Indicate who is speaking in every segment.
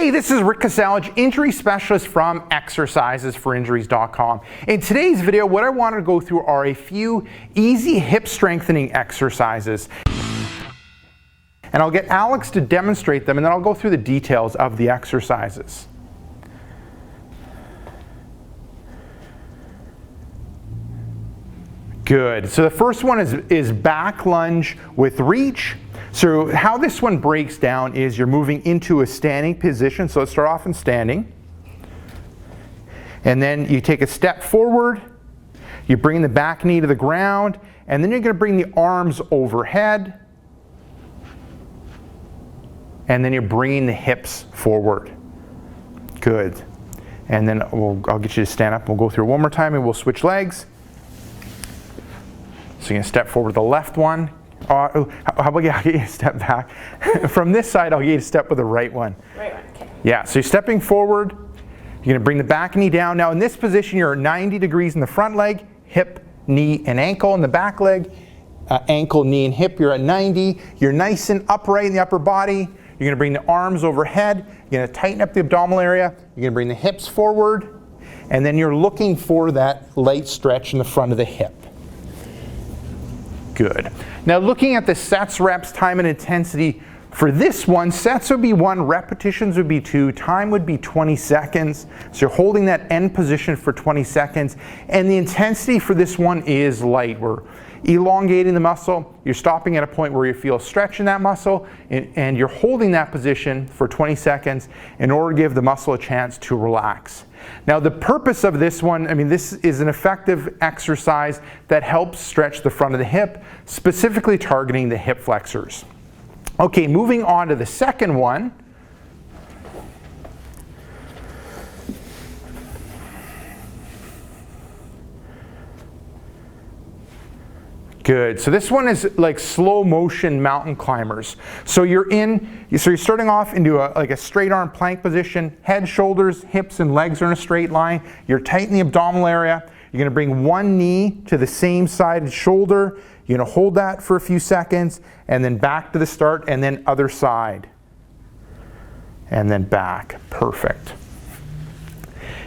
Speaker 1: Hey, this is Rick Kasalage, injury specialist from exercisesforinjuries.com. In today's video, what I want to go through are a few easy hip strengthening exercises. And I'll get Alex to demonstrate them, and then I'll go through the details of the exercises. Good. So the first one is back lunge with reach. So how this one breaks down is you're moving into a standing position. So let's start off in standing. And then you take a step forward. You bring the back knee to the ground. And then you're going to bring the arms overhead. And then you're bringing the hips forward. Good. And then I'll get you to stand up. We'll go through it one more time and we'll switch legs. So you're going to step forward the left one. How about I'll get you to step back? From this side, I'll get you to step with the right one.
Speaker 2: Right one, okay.
Speaker 1: Yeah, so you're stepping forward. You're going to bring the back knee down. Now in this position, you're 90 degrees in the front leg, hip, knee, and ankle. In the back leg, ankle, knee, and hip, you're at 90. You're nice and upright in the upper body. You're going to bring the arms overhead. You're going to tighten up the abdominal area. You're going to bring the hips forward. And then you're looking for that light stretch in the front of the hip. Good. Now looking at the sets, reps, time, and intensity for this one, sets would be 1, repetitions would be 2, time would be 20 seconds. So you're holding that end position for 20 seconds. And the intensity for this one is light. We're elongating the muscle. You're stopping at a point where you feel a stretch in that muscle, and you're holding that position for 20 seconds in order to give the muscle a chance to relax. Now the purpose of this one, this is an effective exercise that helps stretch the front of the hip, specifically targeting the hip flexors. Okay, moving on to the second one. Good. So this one is like slow motion mountain climbers. So you're starting off into a straight arm plank position. Head, shoulders, hips, and legs are in a straight line. You're tight in the abdominal area. You're going to bring one knee to the same side of the shoulder. You're going to hold that for a few seconds, and then back to the start, and then other side. And then back. Perfect.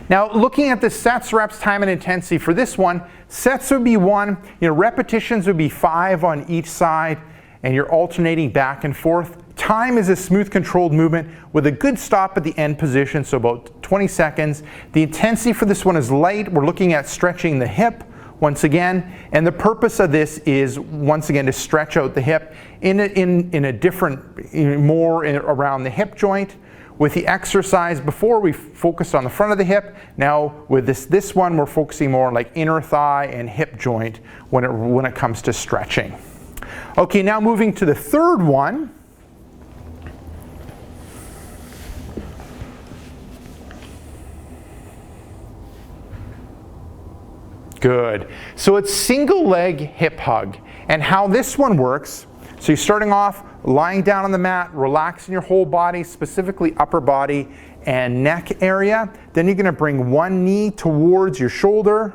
Speaker 1: Now looking at the sets, reps, time, and intensity for this one, sets would be 1, repetitions would be 5 on each side, and you're alternating back and forth. Time is a smooth controlled movement with a good stop at the end position, so about 20 seconds. The intensity for this one is light. We're looking at stretching the hip once again, and the purpose of this is once again to stretch out the hip in a different, more around the hip joint. With the exercise before, we focused on the front of the hip. Now with this one, we're focusing more on like inner thigh and hip joint when it comes to stretching. Okay, now moving to the third one. Good. So it's single leg hip hug. And how this one works, so you're starting off lying down on the mat, relaxing your whole body, specifically upper body and neck area. Then you're going to bring one knee towards your shoulder.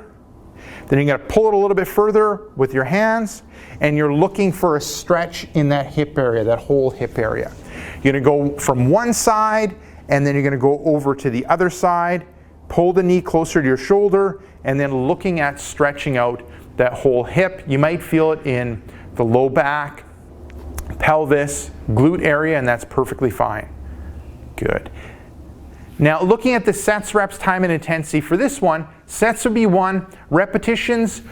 Speaker 1: Then you're going to pull it a little bit further with your hands, and you're looking for a stretch in that hip area, that whole hip area. You're going to go from one side, and then you're going to go over to the other side, pull the knee closer to your shoulder, and then looking at stretching out that whole hip. You might feel it in the low back, pelvis, glute area, and that's perfectly fine. Good. Now looking at the sets, reps, time, and intensity for this one, sets would be 1, repetitions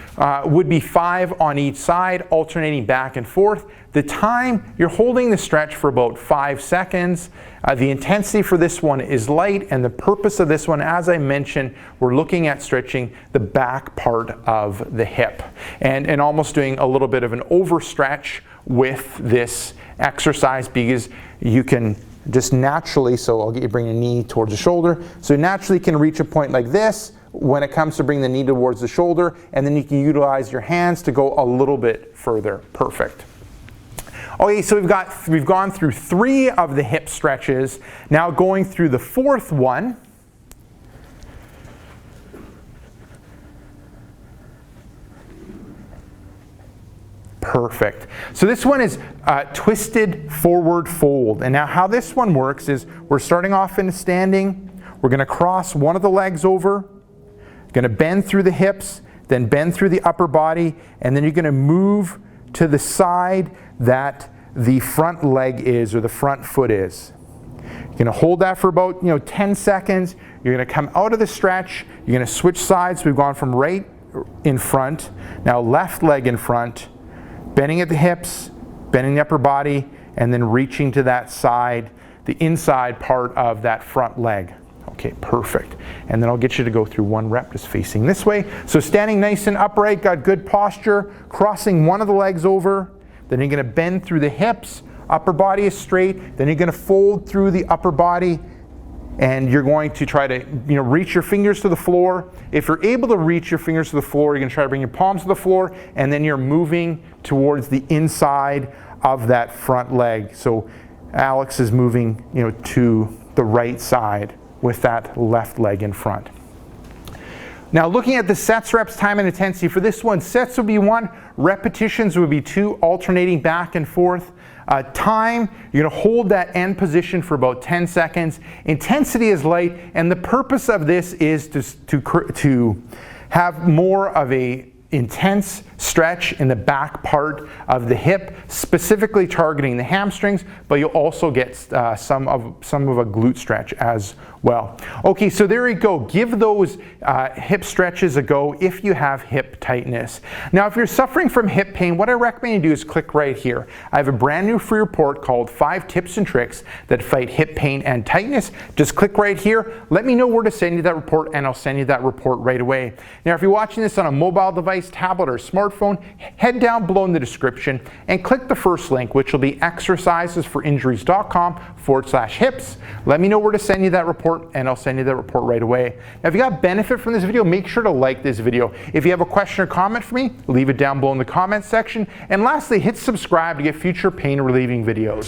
Speaker 1: would be 5 on each side, alternating back and forth. The time, you're holding the stretch for about 5 seconds. The intensity for this one is light, and the purpose of this one, as I mentioned, we're looking at stretching the back part of the hip and almost doing a little bit of an overstretch with this exercise, because you can just naturally, so I'll get you to bring your knee towards the shoulder, so you naturally can reach a point like this when it comes to bringing the knee towards the shoulder, and then you can utilize your hands to go a little bit further. Perfect. Okay, so we've gone through 3 of the hip stretches. Now going through the 4th one. perfect. So this one is twisted forward fold. And now how this one works is we're starting off in standing. We're going to cross one of the legs over, going to bend through the hips, then bend through the upper body, and then you're going to move to the side that the front leg is, or the front foot is. You're going to hold that for about 10 seconds. You're going to come out of the stretch. You're going to switch sides. We've gone from right in front, now left leg in front, bending at the hips, bending the upper body, and then reaching to that side, the inside part of that front leg. Okay, perfect. And then I'll get you to go through one rep just facing this way. So standing nice and upright, got good posture, crossing one of the legs over, then you're going to bend through the hips, upper body is straight, then you're going to fold through the upper body, and you're going to try to reach your fingers to the floor. If you're able to reach your fingers to the floor, you're going to try to bring your palms to the floor, and then you're moving towards the inside of that front leg. So Alex is moving to the right side with that left leg in front. Now looking at the sets, reps, time, and intensity, for this one, sets would be 1, repetitions would be 2, alternating back and forth. Time, you're going to hold that end position for about 10 seconds. Intensity is light, and the purpose of this is to have more of a intense stretch in the back part of the hip, specifically targeting the hamstrings, but you'll also get some of a glute stretch as well. Okay, so there you go. Give those hip stretches a go if you have hip tightness. Now, if you're suffering from hip pain, what I recommend you do is click right here. I have a brand new free report called 5 Tips and Tricks That Fight Hip Pain and Tightness. Just click right here. Let me know where to send you that report, and I'll send you that report right away. Now, if you're watching this on a mobile device, tablet, or smartphone, head down below in the description and click the first link, which will be exercisesforinjuries.com/hips. Let me know where to send you that report, and I'll send you that report right away. Now, if you got benefit from this video, make sure to like this video. If you have a question or comment for me, leave it down below in the comments section. And lastly, hit subscribe to get future pain relieving videos.